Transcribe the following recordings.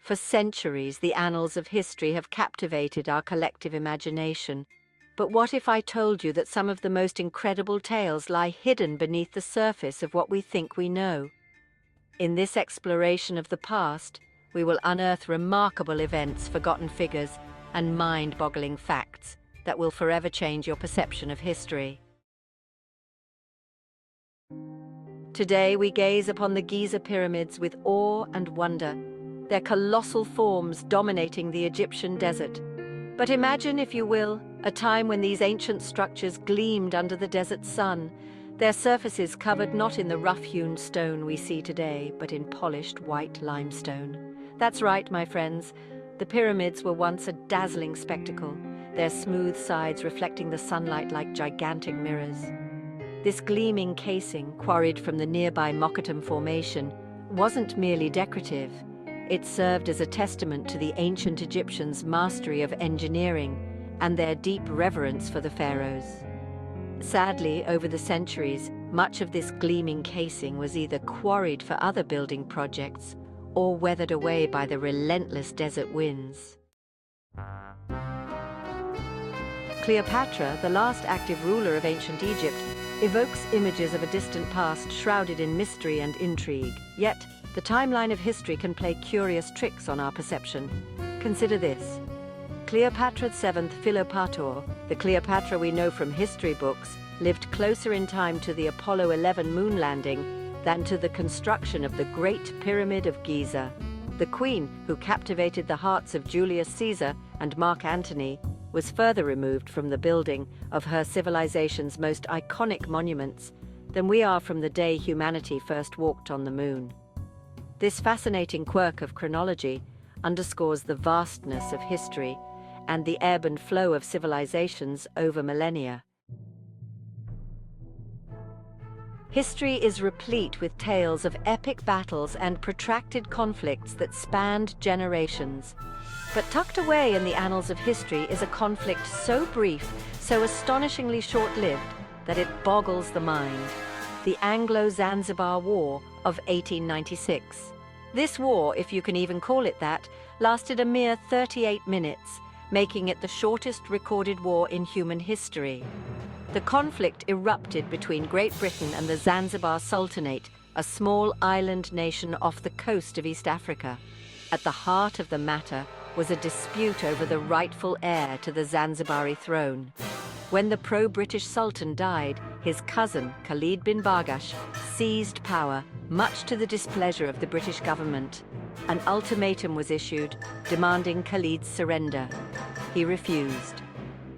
For centuries, the annals of history have captivated our collective imagination. But what if I told you that some of the most incredible tales lie hidden beneath the surface of what we think we know? In this exploration of the past, we will unearth remarkable events, forgotten figures, and mind-boggling facts that will forever change your perception of history. Today, we gaze upon the Giza pyramids with awe and wonder, their colossal forms dominating the Egyptian desert. But imagine, if you will, a time when these ancient structures gleamed under the desert sun, their surfaces covered not in the rough-hewn stone we see today, but in polished white limestone. That's right, my friends. The pyramids were once a dazzling spectacle, their smooth sides reflecting the sunlight like gigantic mirrors. This gleaming casing, quarried from the nearby Mokattam Formation, wasn't merely decorative. It served as a testament to the ancient Egyptians' mastery of engineering and their deep reverence for the pharaohs. Sadly, over the centuries, much of this gleaming casing was either quarried for other building projects or weathered away by the relentless desert winds. Cleopatra, the last active ruler of ancient Egypt, evokes images of a distant past shrouded in mystery and intrigue. Yet, the timeline of history can play curious tricks on our perception. Consider this. Cleopatra VII Philopator, the Cleopatra we know from history books, lived closer in time to the Apollo 11 moon landing than to the construction of the Great Pyramid of Giza. The queen, who captivated the hearts of Julius Caesar and Mark Antony, was further removed from the building of her civilization's most iconic monuments than we are from the day humanity first walked on the moon. This fascinating quirk of chronology underscores the vastness of history and the ebb and flow of civilizations over millennia. History is replete with tales of epic battles and protracted conflicts that spanned generations. But tucked away in the annals of history is a conflict so brief, so astonishingly short-lived, that it boggles the mind: the Anglo-Zanzibar War of 1896. This war, if you can even call it that, lasted a mere 38 minutes, making it the shortest recorded war in human history. The conflict erupted between Great Britain and the Zanzibar Sultanate, a small island nation off the coast of East Africa. At the heart of the matter was a dispute over the rightful heir to the Zanzibari throne. When the pro-British Sultan died, his cousin, Khalid bin Bargash, seized power, much to the displeasure of the British government. An ultimatum was issued, demanding Khalid's surrender. He refused.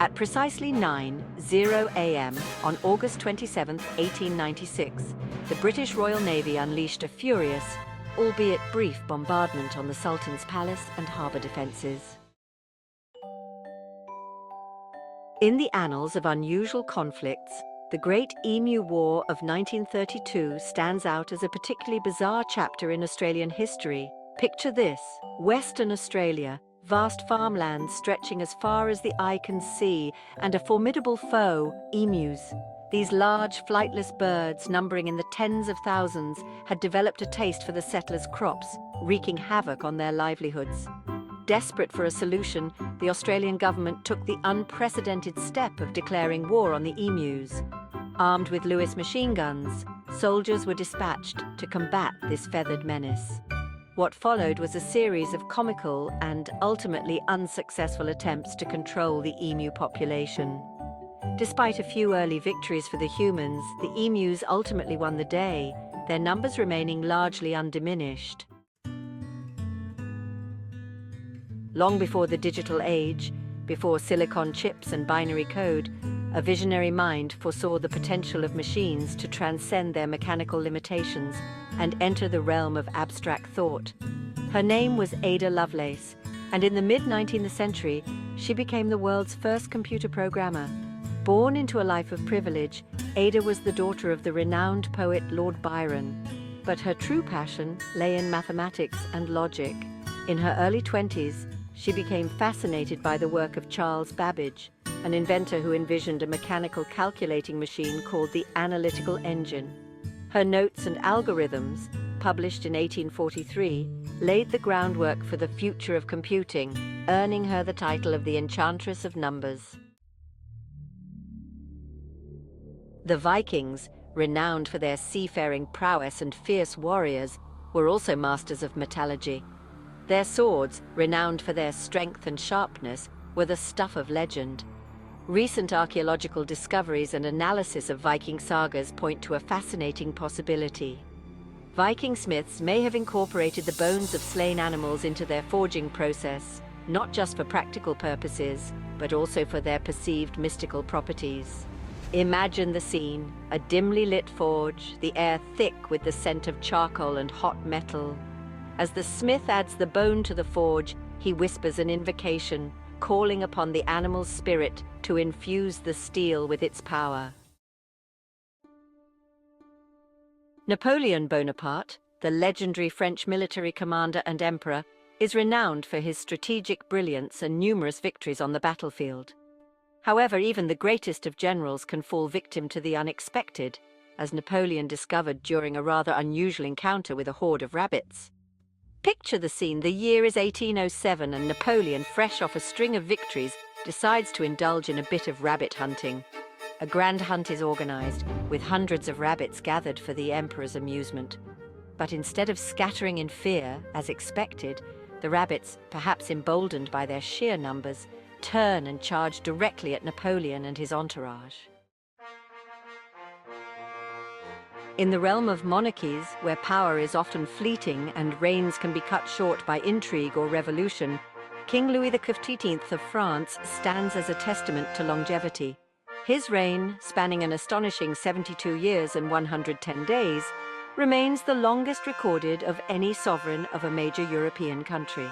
At precisely 9:00 a.m. on August 27, 1896, the British Royal Navy unleashed a furious, albeit brief, bombardment on the Sultan's palace and harbour defences. In the annals of unusual conflicts, the Great Emu War of 1932 stands out as a particularly bizarre chapter in Australian history. Picture this: Western Australia, vast farmlands stretching as far as the eye can see, and a formidable foe, emus. These large, flightless birds, numbering in the tens of thousands, had developed a taste for the settlers' crops, wreaking havoc on their livelihoods. Desperate for a solution, the Australian government took the unprecedented step of declaring war on the emus. Armed with Lewis machine guns, soldiers were dispatched to combat this feathered menace. What followed was a series of comical and ultimately unsuccessful attempts to control the emu population. Despite a few early victories for the humans, the emus ultimately won the day, their numbers remaining largely undiminished. Long before the digital age, before silicon chips and binary code, a visionary mind foresaw the potential of machines to transcend their mechanical limitations and enter the realm of abstract thought. Her name was Ada Lovelace, and in the mid-19th century, she became the world's first computer programmer. Born into a life of privilege, Ada was the daughter of the renowned poet Lord Byron. But her true passion lay in mathematics and logic. In her early 20s, she became fascinated by the work of Charles Babbage, an inventor who envisioned a mechanical calculating machine called the analytical engine. Her notes and algorithms, published in 1843, laid the groundwork for the future of computing, earning her the title of the Enchantress of Numbers. The Vikings, renowned for their seafaring prowess and fierce warriors, were also masters of metallurgy. Their swords, renowned for their strength and sharpness, were the stuff of legend. Recent archaeological discoveries and analysis of Viking sagas point to a fascinating possibility. Viking smiths may have incorporated the bones of slain animals into their forging process, not just for practical purposes, but also for their perceived mystical properties. Imagine the scene, a dimly lit forge, the air thick with the scent of charcoal and hot metal. As the smith adds the bone to the forge, he whispers an invocation, calling upon the animal's spirit to infuse the steel with its power. Napoleon Bonaparte, the legendary French military commander and emperor, is renowned for his strategic brilliance and numerous victories on the battlefield. However, even the greatest of generals can fall victim to the unexpected, as Napoleon discovered during a rather unusual encounter with a horde of rabbits. Picture the scene. The year is 1807 and Napoleon, fresh off a string of victories, decides to indulge in a bit of rabbit hunting. A grand hunt is organized, with hundreds of rabbits gathered for the emperor's amusement. But instead of scattering in fear, as expected, the rabbits, perhaps emboldened by their sheer numbers, turn and charge directly at Napoleon and his entourage. In the realm of monarchies, where power is often fleeting and reigns can be cut short by intrigue or revolution, King Louis XV of France stands as a testament to longevity. His reign, spanning an astonishing 72 years and 110 days, remains the longest recorded of any sovereign of a major European country.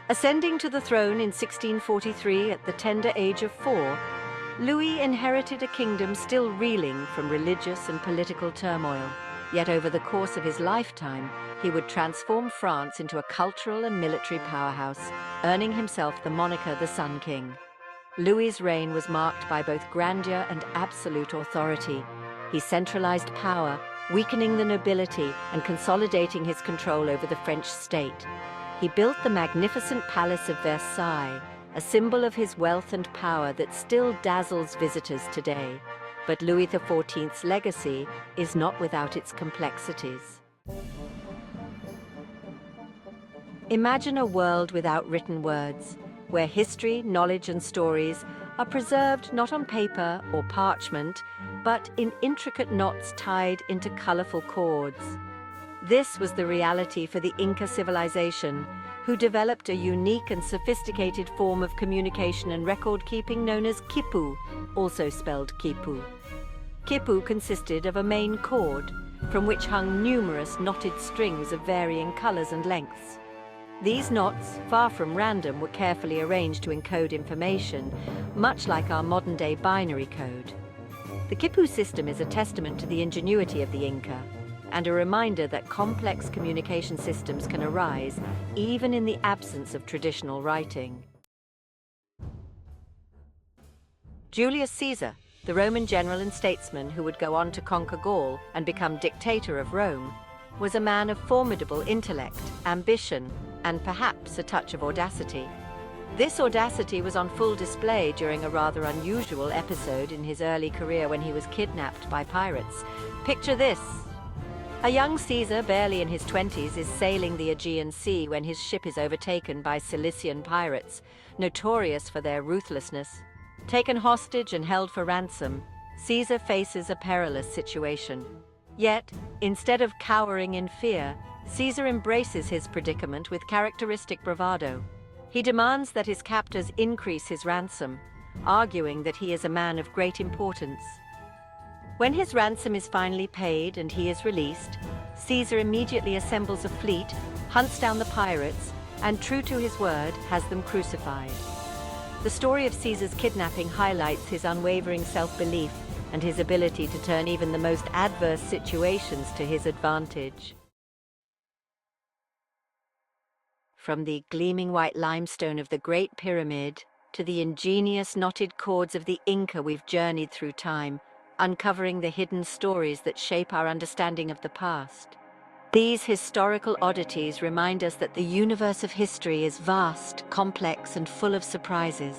Ascending to the throne in 1643 at the tender age of 4, Louis inherited a kingdom still reeling from religious and political turmoil. Yet over the course of his lifetime, he would transform France into a cultural and military powerhouse, earning himself the moniker the Sun King. Louis's reign was marked by both grandeur and absolute authority. He centralized power, weakening the nobility and consolidating his control over the French state. He built the magnificent Palace of Versailles, a symbol of his wealth and power that still dazzles visitors today. But Louis XIV's legacy is not without its complexities. Imagine a world without written words, where history, knowledge, and stories are preserved not on paper or parchment, but in intricate knots tied into colorful cords. This was the reality for the Inca civilization, who developed a unique and sophisticated form of communication and record-keeping known as quipu, also spelled quipu. Quipu consisted of a main cord, from which hung numerous knotted strings of varying colors and lengths. These knots, far from random, were carefully arranged to encode information, much like our modern-day binary code. The quipu system is a testament to the ingenuity of the Inca, and a reminder that complex communication systems can arise even in the absence of traditional writing. Julius Caesar, the Roman general and statesman who would go on to conquer Gaul and become dictator of Rome, was a man of formidable intellect, ambition, and perhaps a touch of audacity. This audacity was on full display during a rather unusual episode in his early career when he was kidnapped by pirates. Picture this. A young Caesar, barely in his 20s, is sailing the Aegean Sea when his ship is overtaken by Cilician pirates, notorious for their ruthlessness. Taken hostage and held for ransom, Caesar faces a perilous situation. Yet, instead of cowering in fear, Caesar embraces his predicament with characteristic bravado. He demands that his captors increase his ransom, arguing that he is a man of great importance. When his ransom is finally paid and he is released, Caesar immediately assembles a fleet, hunts down the pirates, and true to his word, has them crucified. The story of Caesar's kidnapping highlights his unwavering self-belief and his ability to turn even the most adverse situations to his advantage. From the gleaming white limestone of the Great Pyramid to the ingenious knotted cords of the Inca, we've journeyed through time, uncovering the hidden stories that shape our understanding of the past. These historical oddities remind us that the universe of history is vast, complex, and full of surprises.